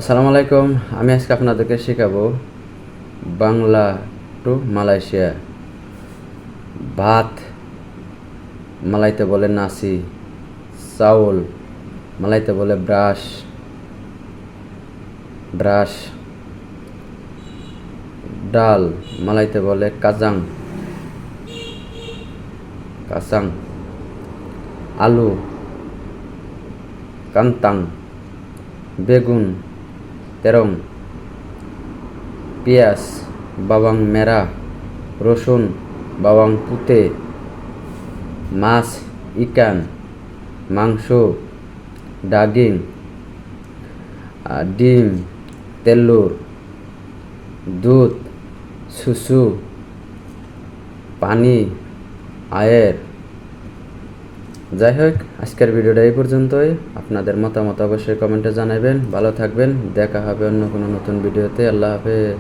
আসসালামু আলাইকুম। আমি আজকে আপনাদেরকে শেখাবো বাংলা টু মালয়েশিয়া। ভাত মালাইতে বলে নাসি, চাউল মালাইতে বলে ব্রাশ ব্রাশ, ডাল মালাইতে বলে কাজাং কাসাং, আলু কান্তাং, বেগুন তেরং, পেঁয়াজ বাবাং মেরা, রসুন বাবাং পুতে, মাছ ইকান, মাংস ডাগিং, ডিম তেল্লুর, দুধ সুসু, পানি আয়ের। যাই হোক, আজকের ভিডিওটা এই পর্যন্তই। আপনাদের মতামত অবশ্যই কমেন্টে জানাবেন। ভালো থাকবেন, দেখা হবে অন্য কোনো নতুন ভিডিওতে। আল্লাহ হাফেজ।